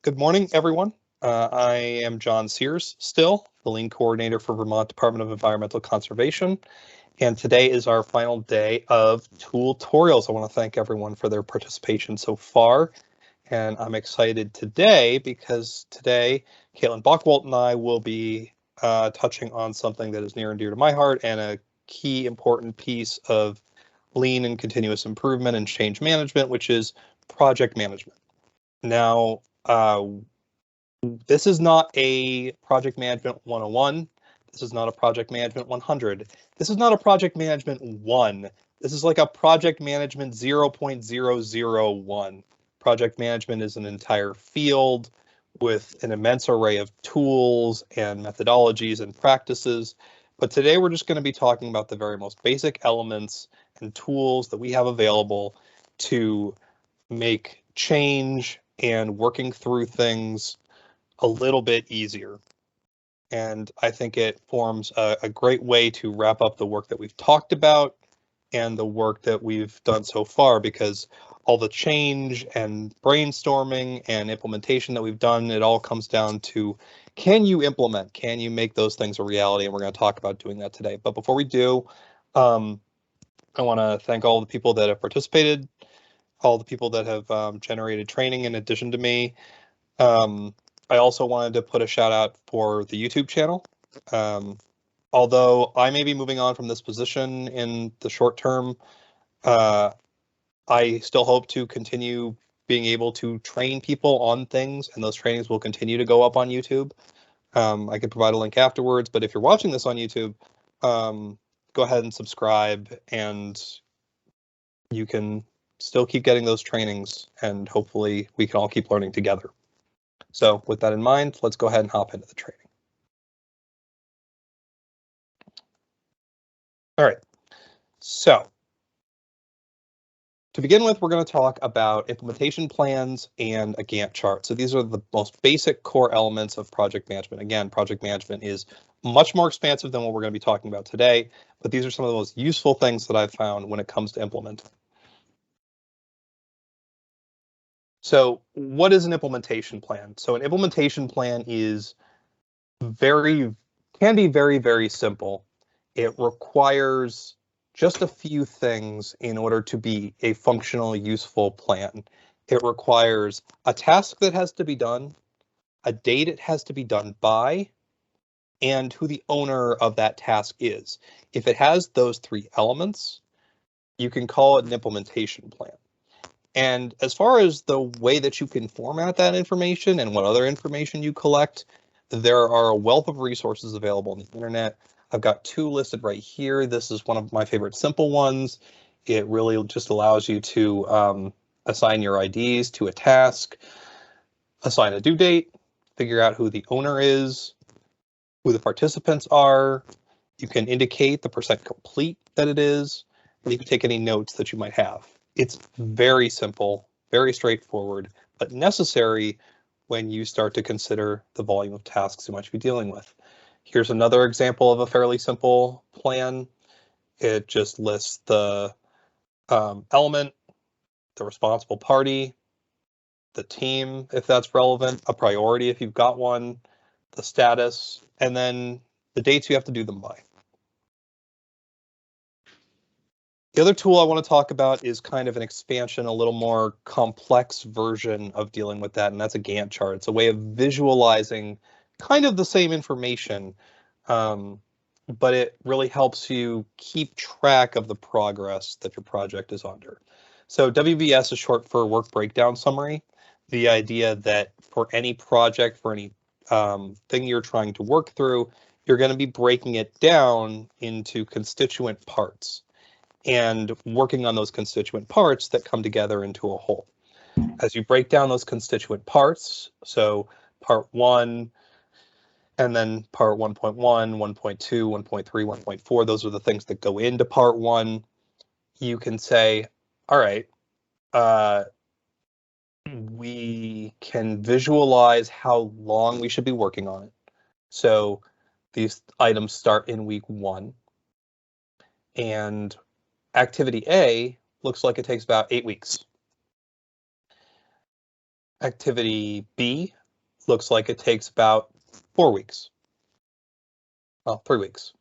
Good morning, everyone. I am John Sears, still the Lean Coordinator for Vermont Department of Environmental Conservation, and today is our final day of Tool-torials. I want to thank everyone for their participation so far, and I'm excited today because today Caitlin Bockwalt and I will be touching on something that is near and dear to my heart and a key important piece of lean and continuous improvement and change management, which is project management. Now, this is not a project management 101. This is not a project management 100. This is not a project management 1. This is like a project management 0.001. Project management is an entire field with an immense array of tools and methodologies and practices. But today we're just going to be talking about the very most basic elements and tools that we have available to make change and working through things a little bit easier. And I think it forms a great way to wrap up the work that we've talked about and the work that we've done so far, because all the change and brainstorming and implementation that we've done, it all comes down to, can you implement? Can you make those things a reality? And we're going to talk about doing that today. But before we do, I want to thank all the people that have participated, all the people that have generated training in addition to me. I also wanted to put a shout out for the YouTube channel. Although I may be moving on from this position in the short term, I still hope to continue being able to train people on things, and those trainings will continue to go up on YouTube. I can provide a link afterwards, but if you're watching this on YouTube, go ahead and subscribe, and you can still keep getting those trainings, and hopefully we can all keep learning together. So with that in mind, let's go ahead and hop into the training. All right, so to begin with, we're going to talk about implementation plans and a Gantt chart. So these are the most basic core elements of project management. Again, project management is much more expansive than what we're going to be talking about today, but these are some of the most useful things that I've found when it comes to implementing. So what is an implementation plan? So an implementation plan is can be very, very simple. It requires just a few things in order to be a functional, useful plan. It requires a task that has to be done, a date it has to be done by, and who the owner of that task is. If it has those three elements, you can call it an implementation plan. And as far as the way that you can format that information and what other information you collect, there are a wealth of resources available on the internet. I've got two listed right here. This is one of my favorite simple ones. It really just allows you to assign your IDs to a task, assign a due date, figure out who the owner is, who the participants are. You can indicate the % complete that it is, and you can take any notes that you might have. It's very simple, very straightforward, but necessary when you start to consider the volume of tasks you might be dealing with. Here's another example of a fairly simple plan. It just lists the element, the responsible party, the team, if that's relevant, a priority if you've got one, the status, and then the dates you have to do them by. The other tool I want to talk about is kind of an expansion, a little more complex version of dealing with that, and that's a Gantt chart. It's a way of visualizing kind of the same information, but it really helps you keep track of the progress that your project is under. So WBS is short for Work Breakdown Summary. The idea that for any project, for any thing you're trying to work through, you're going to be breaking it down into constituent parts and working on those constituent parts that come together into a whole. As you break down those constituent parts, so part 1, and then part 1.1, 1.2, 1.3, 1.4, those are the things that go into part 1. You can say, all right, we can visualize how long we should be working on it. So these items start in week 1, and activity A looks like it takes about 8 weeks. Activity B looks like it takes about 4 weeks. Well, 3 weeks.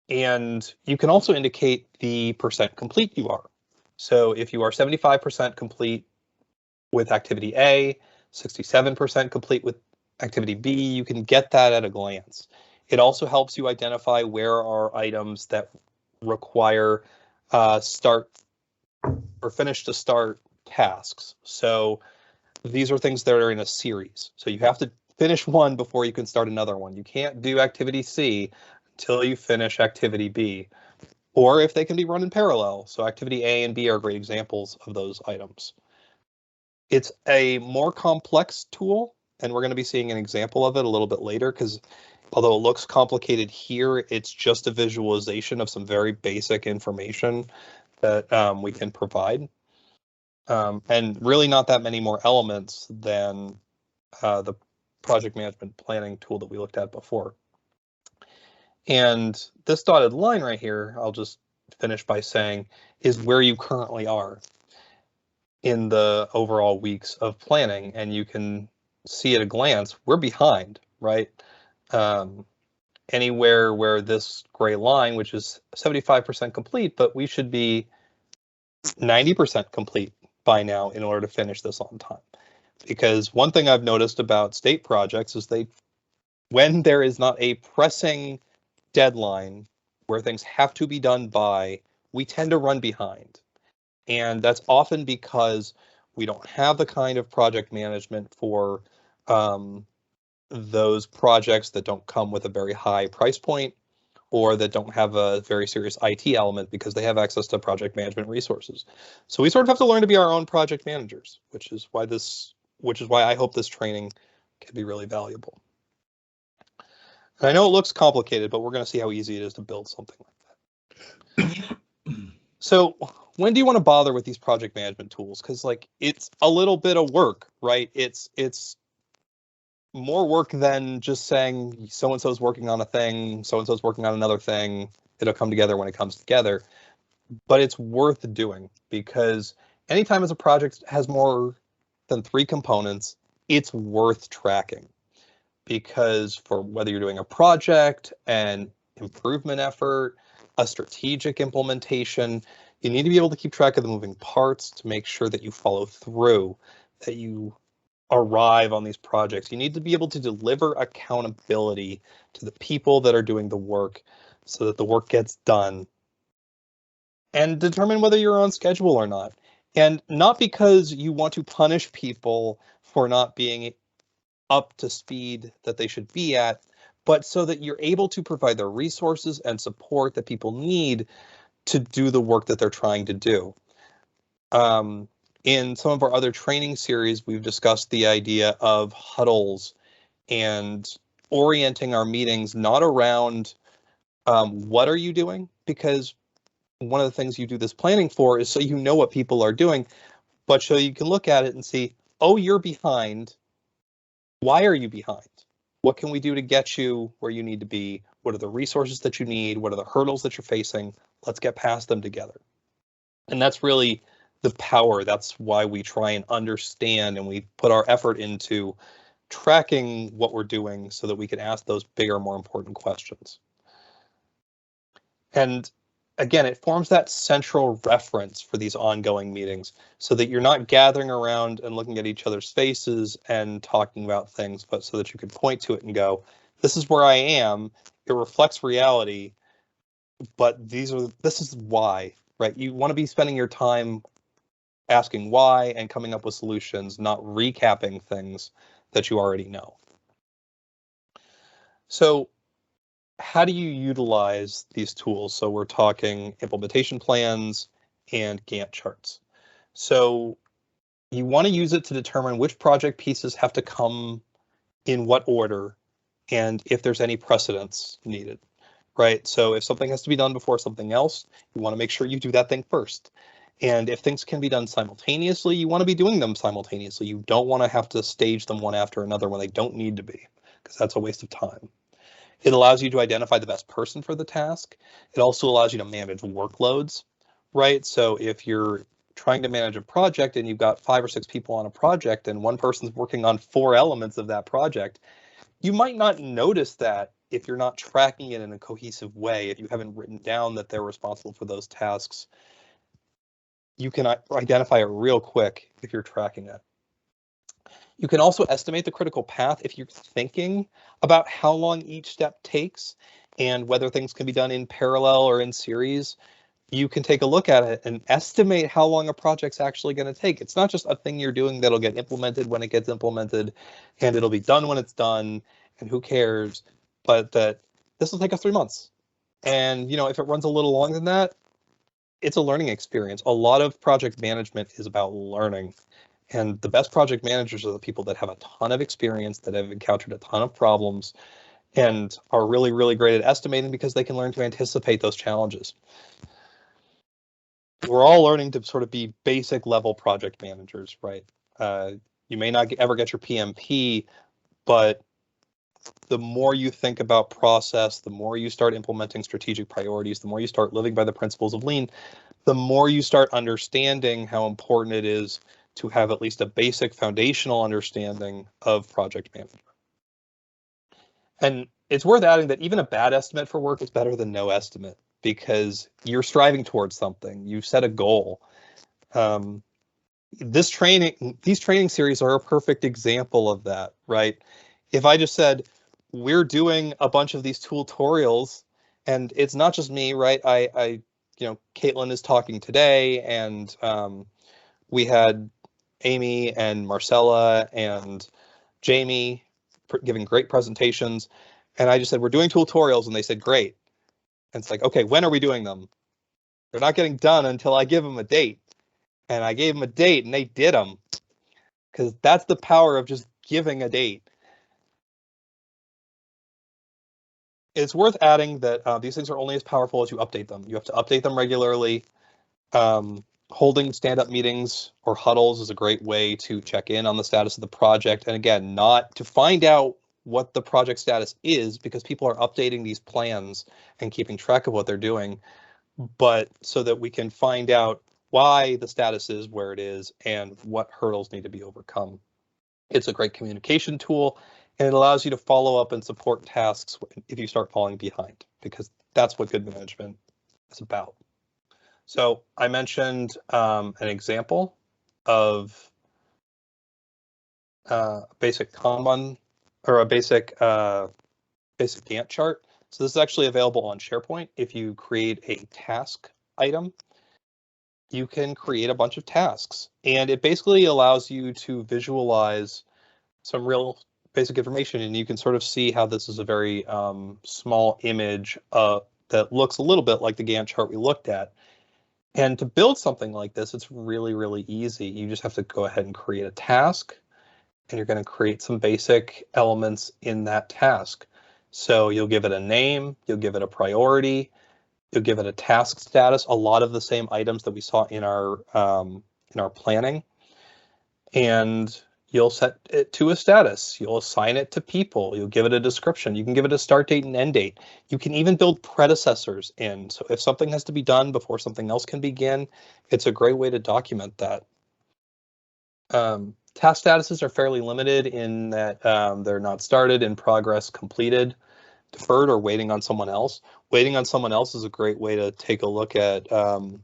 And you can also indicate the percent complete you are. So if you are 75% complete with activity A, 67% complete with activity B, you can get that at a glance. It also helps you identify where are items that require start or finish to start tasks. So these are things that are in a series. So you have to finish one before you can start another one. You can't do activity C until you finish activity B, or if they can be run in parallel. So activity A and B are great examples of those items. It's a more complex tool, and we're going to be seeing an example of it a little bit later, because although it looks complicated here, it's just a visualization of some very basic information that we can provide. And really not that many more elements than the project management planning tool that we looked at before. And this dotted line right here, I'll just finish by saying, is where you currently are in the overall weeks of planning. And you can see at a glance, we're behind, right? Anywhere where this gray line, which is 75% complete, but we should be 90% complete by now in order to finish this on time. Because one thing I've noticed about state projects is when there is not a pressing deadline where things have to be done by, we tend to run behind. And that's often because we don't have the kind of project management for those projects that don't come with a very high price point, or that don't have a very serious IT element because they have access to project management resources. So we sort of have to learn to be our own project managers, which is why I hope this training can be really valuable. And I know it looks complicated, but we're going to see how easy it is to build something like that. So when do you want to bother with these project management tools? Because it's a little bit of work, right? It's more work than just saying so-and-so's working on a thing, so-and-so's working on another thing. It'll come together when it comes together. But it's worth doing, because anytime as a project has more than 3 components, it's worth tracking. Because for whether you're doing a project, an improvement effort, a strategic implementation, you need to be able to keep track of the moving parts to make sure that you follow through, that you arrive on these projects. You need to be able to deliver accountability to the people that are doing the work so that the work gets done, and determine whether you're on schedule or not. And not because you want to punish people for not being up to speed that they should be at, but so that you're able to provide the resources and support that people need to do the work that they're trying to do. In some of our other training series, we've discussed the idea of huddles and orienting our meetings not around what are you doing, because one of the things you do this planning for is so you know what people are doing, but so you can look at it and see, oh, you're behind. Why are you behind? What can we do to get you where you need to be? What are the resources that you need? What are the hurdles that you're facing? Let's get past them together. And that's really the power. That's why we try and understand, and we put our effort into tracking what we're doing so that we can ask those bigger, more important questions. And again, it forms that central reference for these ongoing meetings so that you're not gathering around and looking at each other's faces and talking about things, but so that you can point to it and go, this is where I am. It reflects reality, but this is why, right? You want to be spending your time asking why and coming up with solutions, not recapping things that you already know. So how do you utilize these tools? So we're talking implementation plans and Gantt charts. So you want to use it to determine which project pieces have to come in what order and if there's any precedence needed, right? So if something has to be done before something else, you want to make sure you do that thing first. And if things can be done simultaneously, you want to be doing them simultaneously. You don't want to have to stage them one after another when they don't need to be, because that's a waste of time. It allows you to identify the best person for the task. It also allows you to manage workloads, right? So if you're trying to manage a project and you've got 5 or 6 people on a project and one person's working on 4 elements of that project, you might not notice that if you're not tracking it in a cohesive way, if you haven't written down that they're responsible for those tasks. You can identify it real quick if you're tracking it. You can also estimate the critical path if you're thinking about how long each step takes and whether things can be done in parallel or in series. You can take a look at it and estimate how long a project's actually going to take. It's not just a thing you're doing that'll get implemented when it gets implemented and it'll be done when it's done and who cares, but that this will take us 3 months. And, if it runs a little longer than that, it's a learning experience. A lot of project management is about learning. And the best project managers are the people that have a ton of experience, that have encountered a ton of problems, and are really, really great at estimating because they can learn to anticipate those challenges. We're all learning to sort of be basic level project managers, right? You may not ever get your PMP, but the more you think about process, the more you start implementing strategic priorities, the more you start living by the principles of lean, the more you start understanding how important it is to have at least a basic foundational understanding of project management. And it's worth adding that even a bad estimate for work is better than no estimate because you're striving towards something. You've set a goal. These training series are a perfect example of that, right? If I just said, we're doing a bunch of these tutorials, and it's not just me, right? Caitlin is talking today, and we had Amy and Marcella and Jamie giving great presentations. And I just said, we're doing tutorials, and they said, great. And it's like, okay, when are we doing them? They're not getting done until I give them a date. And I gave them a date, and they did them. Because that's the power of just giving a date. It's worth adding that these things are only as powerful as you update them. You have to update them regularly. Holding stand-up meetings or huddles is a great way to check in on the status of the project. And again, not to find out what the project status is because people are updating these plans and keeping track of what they're doing, but so that we can find out why the status is where it is and what hurdles need to be overcome. It's a great communication tool, and it allows you to follow up and support tasks if you start falling behind, because that's what good management is about. So I mentioned an example of basic Kanban or a basic Gantt chart. So this is actually available on SharePoint. If you create a task item, you can create a bunch of tasks, and it basically allows you to visualize some real basic information, and you can sort of see how this is a very small image that looks a little bit like the Gantt chart we looked at. And to build something like this, it's really, really easy. You just have to go ahead and create a task, and you're going to create some basic elements in that task. So you'll give it a name, you'll give it a priority, you'll give it a task status, a lot of the same items that we saw in our planning, and you'll set it to a status. You'll assign it to people. You'll give it a description. You can give it a start date and end date. You can even build predecessors in. So if something has to be done before something else can begin, it's a great way to document that. Task statuses are fairly limited in that they're not started, in progress, completed, deferred, or waiting on someone else. Waiting on someone else is a great way to take a look at when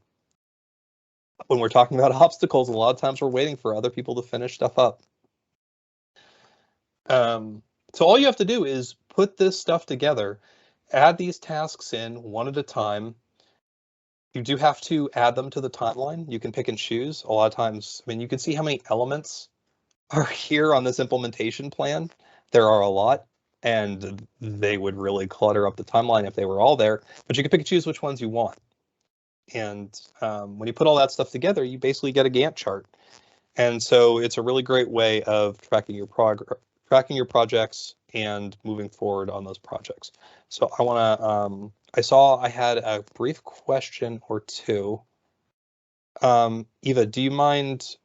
we're talking about obstacles. A lot of times we're waiting for other people to finish stuff up. So all you have to do is put this stuff together, add these tasks in one at a time. You do have to add them to the timeline. You can pick and choose. A lot of times, I mean, you can see how many elements are here on this implementation plan. There are a lot, and they would really clutter up the timeline if they were all there, but you can pick and choose which ones you want. And when you put all that stuff together, you basically get a Gantt chart. And so it's a really great way of tracking your projects and moving forward on those projects. So I want to, I saw I had a brief question or two. Eva, do you mind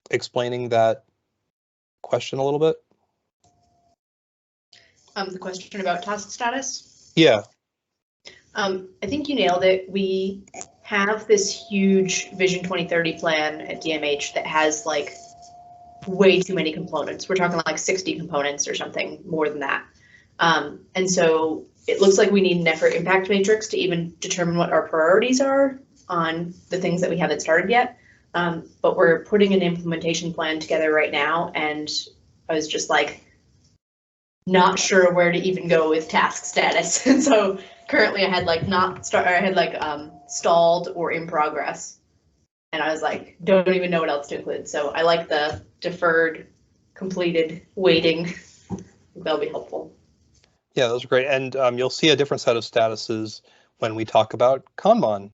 explaining that question a little bit? The question about task status? Yeah. I think you nailed it. We have this huge Vision 2030 plan at DMH that has like way too many components. We're talking like 60 components or something more than that. And so it looks like we need an effort impact matrix to even determine what our priorities are on the things that we haven't started yet. But we're putting an implementation plan together right now, and I was just like not sure where to even go with task status. And so currently I had like stalled or in progress. And I was like, don't even know what else to include. So I like the deferred, completed, waiting. That'll be helpful. Yeah, those are great. And you'll see a different set of statuses when we talk about Kanban